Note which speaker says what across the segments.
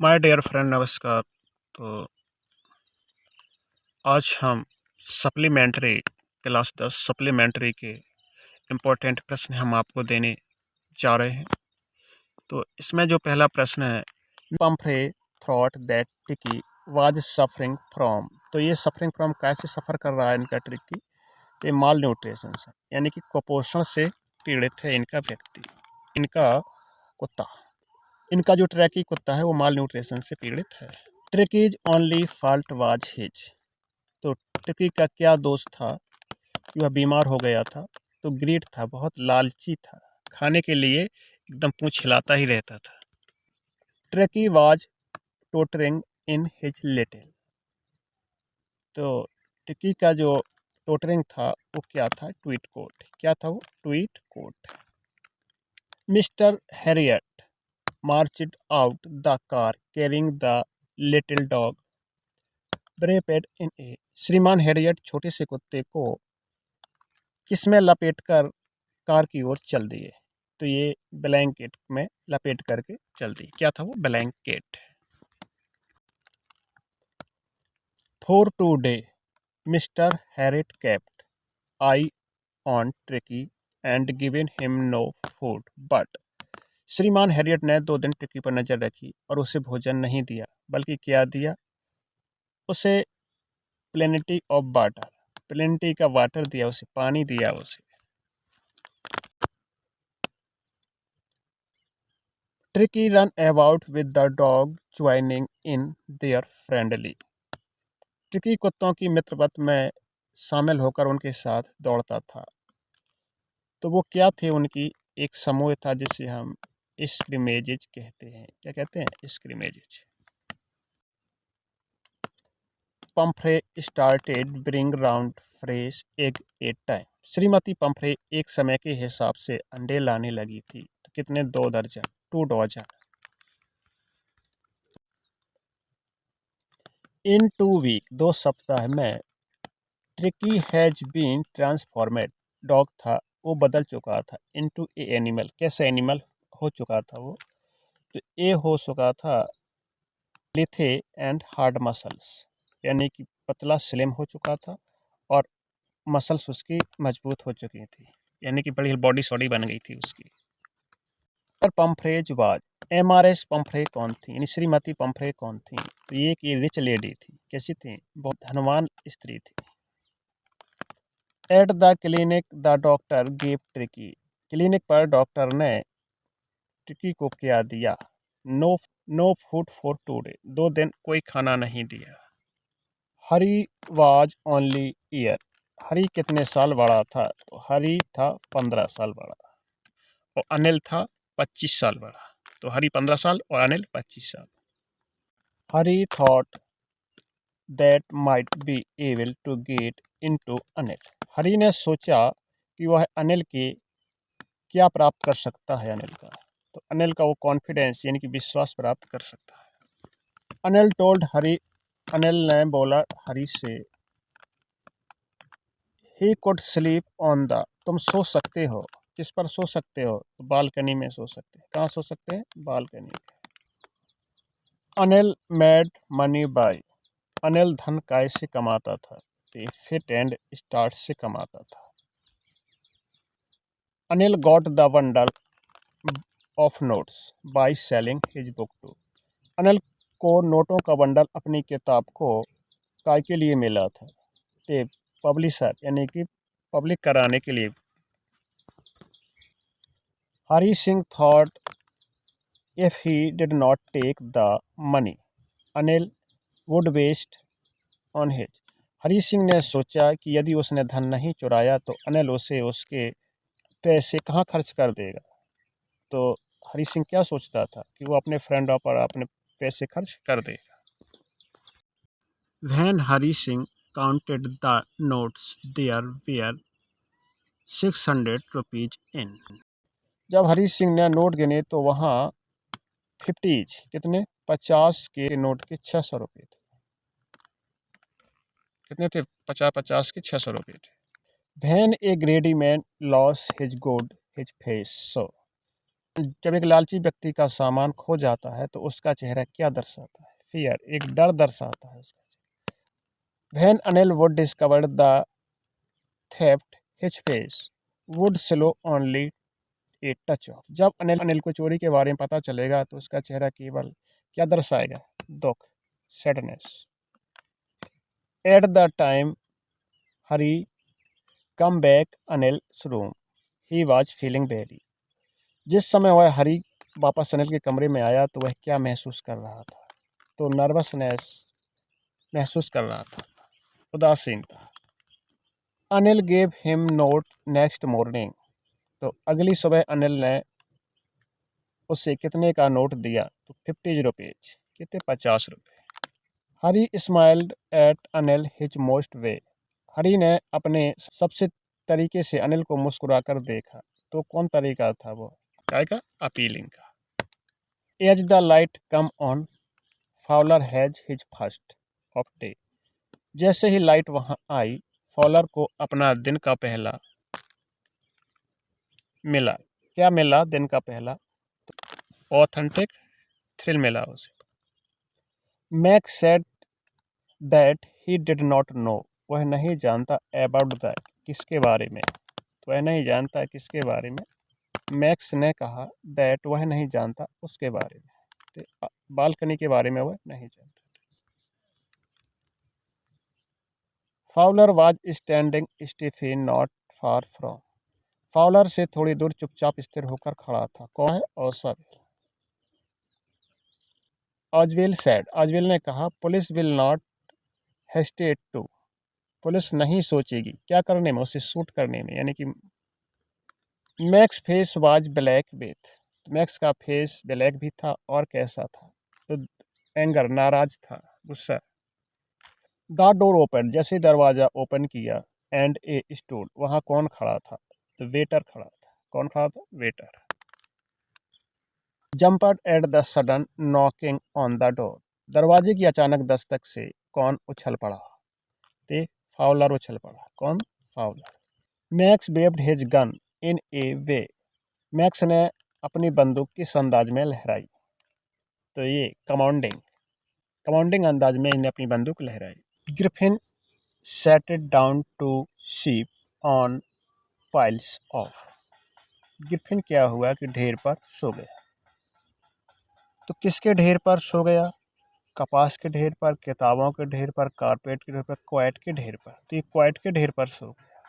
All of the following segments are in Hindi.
Speaker 1: माय डियर फ्रेंड नमस्कार। तो आज हम सप्लीमेंट्री क्लास 10 सप्लीमेंट्री के इम्पोर्टेंट प्रश्न हम आपको देने जा रहे हैं। तो इसमें जो पहला प्रश्न है, पंफ्रे थॉट दैट टिकी वाज सफरिंग फ्रॉम। तो ये सफरिंग फ्रॉम कैसे सफ़र कर रहा है इनका ट्रिकी? ये माल न्यूट्रिशन से, यानी कि कुपोषण से पीड़ित है इनका व्यक्ति, इनका कुत्ता। इनका जो ट्रैकी कुत्ता है वो माल न्यूट्रिशन से पीड़ित है। ट्रिकीज ओनली फॉल्ट वाज हिज। तो ट्रिकी का क्या दोष था कि वह बीमार हो गया था? तो ग्रीड था, बहुत लालची था, खाने के लिए एकदम पूंछ हिलाता ही रहता था। Tricky was tottering in his little. तो ट्रिकी का जो टोटरिंग था वो क्या था? Tweed coat. क्या था वो? Tweed coat. Mr Herriot marched out the car carrying the little dog wrapped in a. श्रीमान हैरियट छोटे से कुत्ते को किसमें लपेटकर कार की ओर चल दिए? तो ये ब्लैंकेट में लपेट करके चल दी। क्या था वो? Blanket. For today mister Herriot kept eye on Tricki and given him no food but. श्रीमान हैरियट ने 2 दिन ट्रिकी पर नजर रखी और उसे भोजन नहीं दिया, बल्कि क्या दिया उसे? प्लेनिटी ऑफ वाटर। प्लेनिटी का वाटर दिया उसे, पानी दिया उसे। Tricky run about with the dog joining in their friendly. Tricky कुत्तों की मित्रवत में शामिल होकर उनके साथ दौड़ता था। तो वो क्या थे? उनकी एक समूह था जिसे हम स्क्रिमेजेज कहते हैं। क्या कहते हैं? Scrimmages. Pumphrey started bring round fresh egg at time. श्रीमती पंफ्रे एक समय के हिसाब से अंडे लाने लगी थी। तो कितने? 2 दर्जन, 2 डॉजन। इन 2 वीक, 2 सप्ताह में ट्रिकी हैज बीन ट्रांसफॉर्मेड। डॉग था वो बदल चुका था इनटू ए एनिमल। कैसे एनिमल हो चुका था वो? तो ए हो चुका था लिथे एंड हार्ड मसल्स, यानी कि पतला स्लिम हो चुका था और मसल्स उसकी मजबूत हो चुकी थी, यानी कि बड़ी बॉडी सॉडी बन गई थी उसकी। पर पंफ्रेज बाज। एमआरएस पंफ्रे कौन थी? यानी श्रीमती पंफ्रे कौन थी? तो ये एक रिच लेडी थी। कैसी थी? बहुत धनवान स्त्री थी। At the clinic the doctor give Tricki. Clinic पर डॉक्टर ने ट्रिकी को क्या दिया? No no food for today. 2 दिन कोई खाना नहीं दिया। Hari was only year. Hari कितने साल बड़ा था? तो हरी था 15 साल बड़ा और अनिल था 25 साल बड़ा। तो हरी 15 साल और अनिल 25 साल। Hari thought that might be able to get into Anil. Hari ने सोचा कि वह अनिल के क्या प्राप्त कर सकता है अनिल का? तो अनिल का वो कॉन्फिडेंस, यानी कि विश्वास प्राप्त कर सकता है। अनिल टोल्ड हरी। अनिल ने बोला हरी से, he could sleep on the. तुम सो सकते हो। किस पर सो सकते हो? तो बालकनी में सो सकते हैं। कहाँ सो सकते हैं? बालकनी में। Anil made money by. Anil धन कैसे कमाता था? तो फिट एंड स्टार्ट से कमाता था। Anil got the bundle of notes by selling his book to. Anil को नोटों का बंडल अपनी किताब को काय के लिए मिला था? ते पब्लिशर, यानी कि पब्लिक कराने के लिए। Hari Singh thought if he did not take the money Anil would waste on his. Hari Singh ने सोचा कि यदि उसने धन नहीं चुराया तो अनिल उसे उसके पैसे कहाँ खर्च कर देगा। तो हरी सिंह क्या सोचता था? कि वो अपने फ्रेंडों पर अपने पैसे खर्च कर देगा। When Hari Singh counted the notes, there were 600 rupees in। जब हरी सिंह ने नोट गिने तो वहाँ 50 कितने? 50 के नोट के 600 रुपये थे। कितने थे? 50 के 600 रुपये थे। When a greedy man lost his good, his face so। जब एक लालची व्यक्ति का सामान खो जाता है तो उसका चेहरा क्या दर्शाता है? फियर, एक डर दर्शाता है उसका। When Anil would discover the theft, his face would show only a touch of। जब अनिल को चोरी के बारे में पता चलेगा तो उसका चेहरा केवल क्या दर्शाएगा? दुख, sadness. At the time Hari come back Anil's room, he was feeling very। जिस समय वह हरी वापस अनिल के कमरे में आया तो वह क्या महसूस कर रहा था? तो नर्वसनेस महसूस कर रहा था, उदासीनता। Anil gave him note next morning. तो अगली सुबह अनिल ने उसे कितने का नोट दिया? तो 50 रुपीज। कितने? 50 रुपये। Hari smiled at Anil his most way. Hari ने अपने सबसे तरीके से अनिल को मुस्कुराकर देखा। तो कौन तरीका था वो? क्या का? अपीलिंग का। As the light come on Fowler has his first of day. जैसे ही लाइट वहां आई फॉलर को अपना दिन का पहला मिला। क्या मिला? दिन का पहला ऑथेंटिक थ्रिल मिला उसे। Mac said that he did not know. वह नहीं जानता अबाउट दैट, किसके बारे में? तो वह नहीं जानता किसके बारे में? मैक्स ने कहा दैट वह नहीं जानता उसके बारे में, तो बालकनी के बारे में वह नहीं जानता। Fowler was standing stiffy not far from. Fowler से थोड़ी दूर चुपचाप स्थिर होकर खड़ा था। कौन है? ओसावेल। ऑजवेल सेड, ऑजवेल ने कहा police will not hesitate to. Police नहीं सोचेगी क्या करने में? उसे शूट करने में, यानी कि max face was black with. Max का फेस ब्लैक भी था और कैसा था? तो एंगर, नाराज था, गुस्सा। द डोर ओपन, जैसे दरवाजा ओपन किया एंड ए स्टूल, वहां कौन खड़ा था? तो वेटर खड़ा था। कौन खड़ा था? Waiter. Jumped at the sudden knocking on the door. दरवाजे की अचानक दस्तक से कौन उछल पड़ा? ते फाउलर उछल पड़ा। कौन? Fowler. Max waved his gun in a way. Max ने अपनी बंदूक किस अंदाज में लहराई? तो ये कमांडिंग, कमांडिंग अंदाज में इन्हें अपनी बंदूक लहराई। Griffin settled down to sleep on piles of. Griffin क्या हुआ कि ढेर पर सो गया। तो किसके ढेर पर सो गया? कपास के ढेर पर, किताबों के ढेर पर, कारपेट के ढेर पर, क्वाइट के ढेर पर। तो ये क्वाइट के ढेर पर सो गया।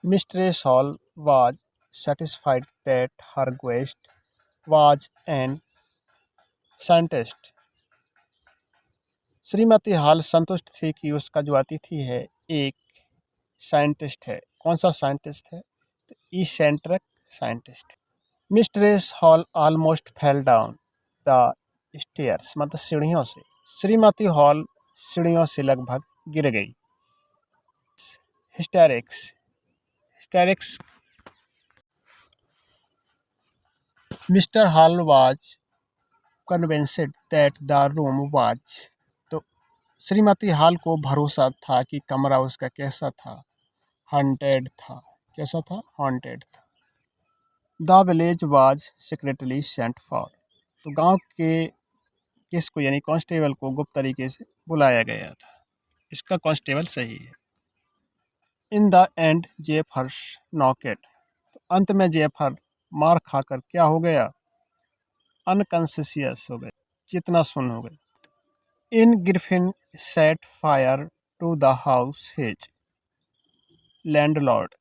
Speaker 1: Mistress Hall was satisfied that her guest was an scientist. श्रीमती हाल संतुष्ट थी कि उसका जो अतिथि है एक साइंटिस्ट है। कौन सा साइंटिस्ट है? तो eccentric scientist. Mistress hall almost fell down the stairs, मतलब सीढ़ियों से। श्रीमती हॉल सीढ़ियों से लगभग गिर गई। Hysterics, hysterics. Mister hall was convinced that the room was. तो श्रीमती हाल को भरोसा था कि कमरा उसका कैसा था? हॉन्टेड था। कैसा था? हॉन्टेड था। The village was secretly sent for. तो गांव के किसको, यानी कांस्टेबल को गुप्त तरीके से बुलाया गया था। इसका कांस्टेबल सही है। In the end Jaffers knocked. तो अंत में जेफर मार खाकर क्या हो गया? अनकॉन्शियस हो गए, चेतना शून्य हो गए। In Griffin set fire to the house his landlord.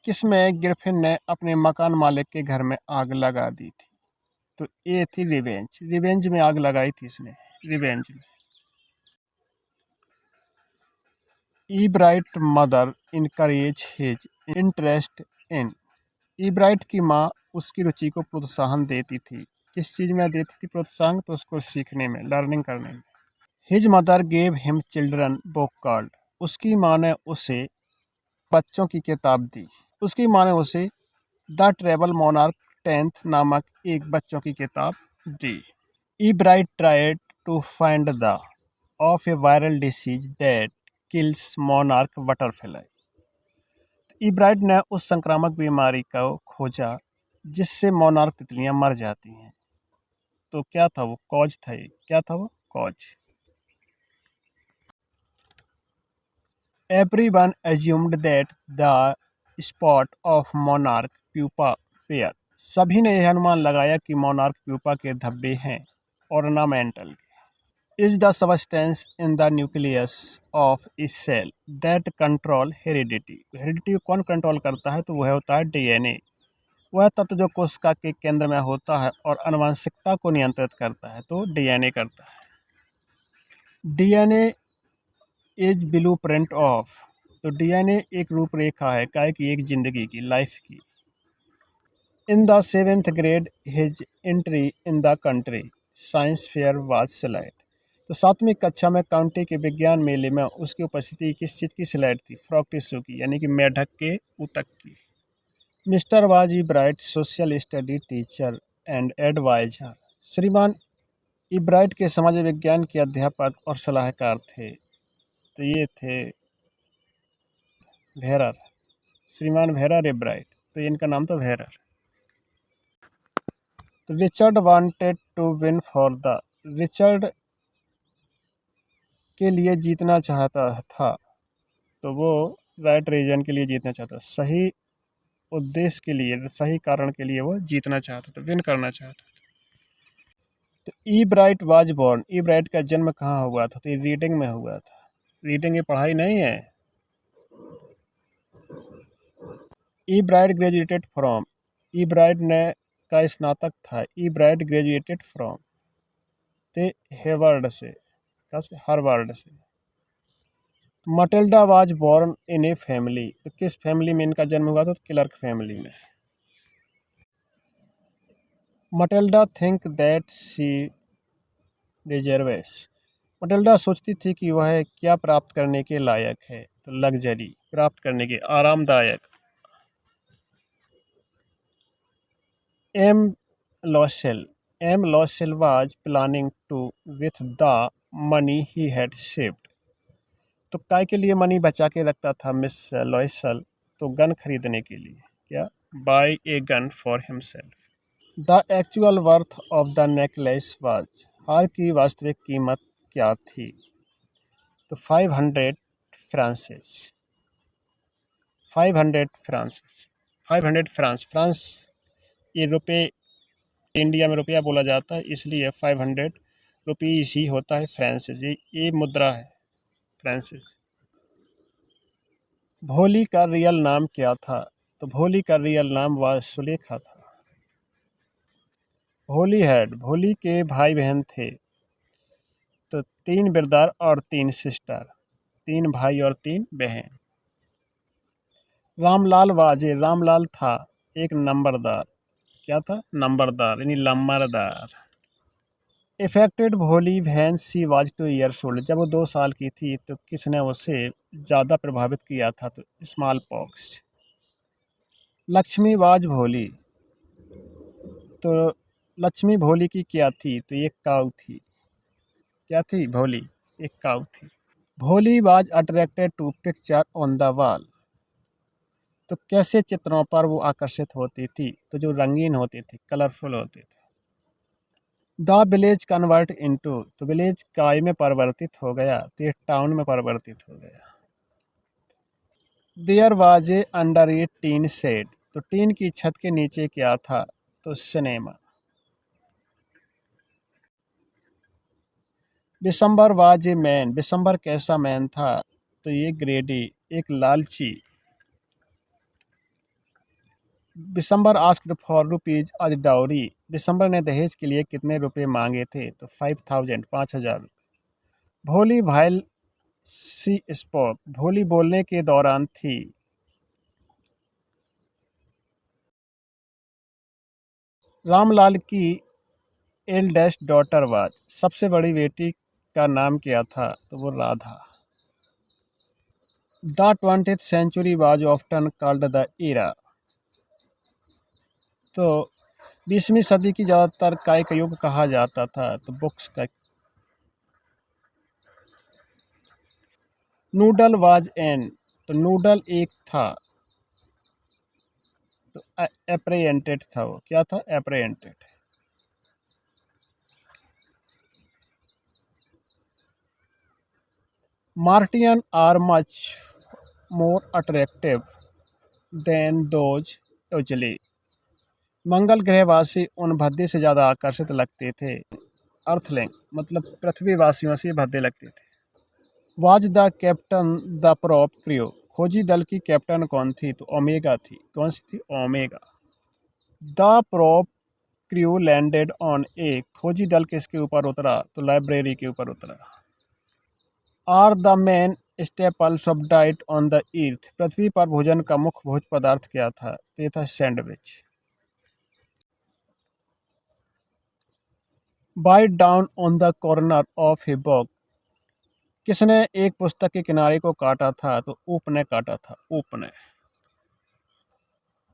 Speaker 1: किसमें ग्रिफिन ने अपने मकान मालिक के घर में आग लगा दी थी? तो ये थी रिवेंज। रिवेंज में आग लगाई थी इसने, रिवेंज में। Ebright mother encourage his interest in. Ebright की माँ उसकी रुचि को प्रोत्साहन देती थी। किस चीज़ में देती थी प्रोत्साहन? तो उसको सीखने में, लर्निंग करने में। His mother gave him children book called. उसकी माँ ने उसे बच्चों की किताब दी। उसकी माँ ने उसे द ट्रेवल मोनार्क 10th नामक एक बच्चों की किताब दी। Ebright tried to find the of a viral disease that kills monarch butterfly. Ebright ने उस संक्रामक बीमारी को खोजा जिससे मोनार्क तितलियां मर जाती हैं। तो क्या था वो कॉज था, ये क्या था वो cause. Everyone assumed that the spot of monarch pupa were. सभी ने यह अनुमान लगाया कि मोनार्क प्यूपा के धब्बे हैं ornamental. Is the substance in the nucleus of a cell that control heredity. Heredity को कौन कंट्रोल करता है, तो वह होता है डीएनए। वह तत्व जो कोशिका के केंद्र में होता है और आनुवंशिकता को नियंत्रित करता है, तो डीएनए करता है। DNA is blue print of. तो डीएनए एक रूपरेखा है काय की, एक जिंदगी की, लाइफ की। In the 7th grade his entry in the country science fair was slide. तो 7वीं कक्षा में काउंटी के विज्ञान मेले में उसकी उपस्थिति किस चीज़ की स्लाइड थी, फ्रॉग टिश्यू की, यानी कि मेढक के ऊतक की। Mister was Ebright social study teacher and advisor. श्रीमान इब्राइट के समाज विज्ञान के अध्यापक और सलाहकार थे, तो ये थे भेरर, श्रीमान भेरर इब्राइट, तो इनका नाम तो भेरर। तो Richard wanted to win for the, Richard के लिए जीतना चाहता था, तो वो राइट रीजन के लिए जीतना चाहता, सही उद्देश्य के लिए, सही कारण के लिए वो जीतना चाहता था, विन करना चाहता। तो Ebright was born, Ebright का जन्म कहाँ हुआ था, तो ये रीडिंग में हुआ था। रीडिंग ये पढ़ाई नहीं है। Ebright graduated from, Ebright ने का स्नातक था, ई ब्राइट ग्रेजुएटेड फ्रॉम ते हेवर्ड से, कहाँ से, हार्वर्ड से। Matilda was born in a family, तो किस फैमिली में इनका जन्म हुआ था, तो क्लर्क फैमिली में। Matilda think that she deserves, Matilda सोचती थी कि वह क्या प्राप्त करने के लायक है, तो लग्जरी, प्राप्त करने के, आरामदायक। M Loisel, M Loisel was planning to with the money he had saved. तो काय के लिए मनी बचा के रखता था मिस लॉयसल, तो गन खरीदने के लिए, क्या, buy a gun for himself. The actual worth of the necklace was, हार की वास्तविक कीमत क्या थी, तो 500 फ्रांसेस, 500 फ्रांसेस, 500 फ्रांस, फ्रांस ये रुपये, इंडिया में रुपया बोला जाता है, इसलिए 500 रुपीज़ ही होता है फ्रांसेस, ये मुद्रा है फ्रांसेस। भोली का रियल नाम क्या था, तो भोली का रियल नाम वाज सुलेखा था। भोली हैड, भोली के भाई बहन थे, तो 3 ब्रदर और 3 सिस्टर, 3 भाई और 3 बहन। रामलाल वाजे, रामलाल था एक नंबरदार, क्या था, नंबरदार, यानी लम्बरदार। इफेक्टेड भोली van she was 2 years old, जब वो 2 साल की थी तो किसने उसे ज़्यादा प्रभावित किया था, तो स्मॉल पॉक्स। लक्ष्मी वाज भोली, तो लक्ष्मी भोली की क्या थी, तो एक काऊ थी, क्या थी भोली, एक काऊ थी। Bholi was attracted to picture on the wall, तो कैसे चित्रों पर वो आकर्षित होती थी, तो जो रंगीन होते थे, कलरफुल होते थे। द विलेज कन्वर्ट इनटू, तो विलेज काय में परिवर्तित हो गया, तो ये टाउन में परिवर्तित हो गया। There was a under a tin shed, तो टीन की छत के नीचे क्या था, तो cinema. Bishambar was a man, Bishambar कैसा मैन था, तो ये ग्रेडी, एक लालची। Bishambar asked for rupees as dowry, Bishambar ने दहेज के लिए कितने रुपए मांगे थे, तो 5000, 5000। भोली भाईल सी स्पोक, भोली बोलने के दौरान थी। रामलाल की एल्डेस्ट डॉटर वाज, सबसे बड़ी बेटी का नाम क्या था, तो वो Radha. The 20th century was often called the era, तो 20वीं सदी की ज़्यादातर काय का युग कहा जाता था, तो बुक्स का। नूडल वाज एन, तो नूडल एक था, तो एप्रिहेंटेड था वो, क्या था? Apprehended. Martian are much more attractive than those usually. मंगल ग्रहवासी उन भद्दे से ज़्यादा आकर्षित लगते थे। अर्थलिंग मतलब पृथ्वीवासियों से भद्दे लगते थे। Was the captain the prop क्रियो, खोजी दल की कैप्टन कौन थी? तो ओमेगा थी। कौन सी थी? Omega. The prop Cryo landed on a, खोजी दल किसके ऊपर उतरा? तो लाइब्रेरी के ऊपर उतरा। Are the main staples of diet on the earth, पृथ्वी पर भोजन का मुख्य भोज्य पदार्थ क्या था? तो ये था sandwich. Bite down on the corner of a book, किसने एक पुस्तक के किनारे को काटा था? तो ऊप ने काटा था, ऊप ने।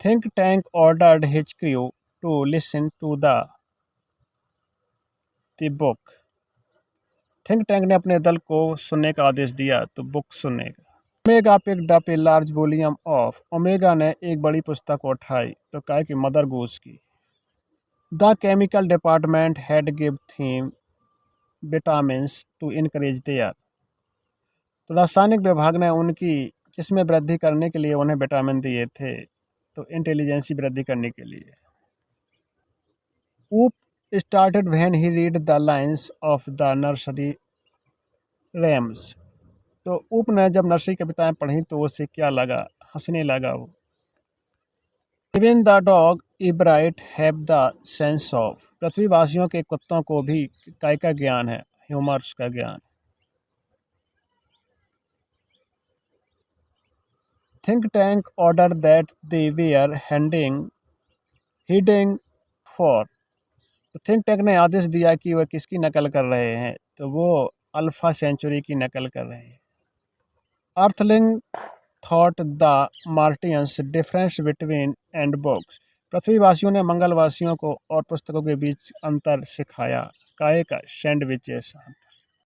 Speaker 1: Think Tank ordered his crew to listen to the book, Think tank ने अपने दल को सुनने का आदेश दिया, तो बुक सुनने का। Omega picked up a large volume of, Omega ने एक बड़ी पुस्तक उठाई, तो काय की? मदर गूस की। The chemical department had give them vitamins to encourage their, तो रासायनिक विभाग ने उनकी किसमें वृद्धि करने के लिए उन्हें विटामिन दिए थे? तो इंटेलिजेंसी वृद्धि करने के लिए। Oop started when he read the lines of the nursery rhymes, तो ऊप ने जब नर्सरी कविताएं पढ़ी तो उसे क्या लगा? हंसने लगा वो। Even the dog Ebright have the sense of, पृथ्वीवासियों के कुत्तों को भी काय का ज्ञान है? ह्यूमर्स का ज्ञान। Think tank order that they were heading for, तो थिंक टैंक ने आदेश दिया कि वह किसकी नकल कर रहे हैं? तो वो अल्फा सेंचुरी की नकल कर रहे हैं। Earthling thought the Martians difference between and books, पृथ्वीवासियों ने मंगलवासियों को और पुस्तकों के बीच अंतर सिखाया। काय का? सैंडविच जैसा।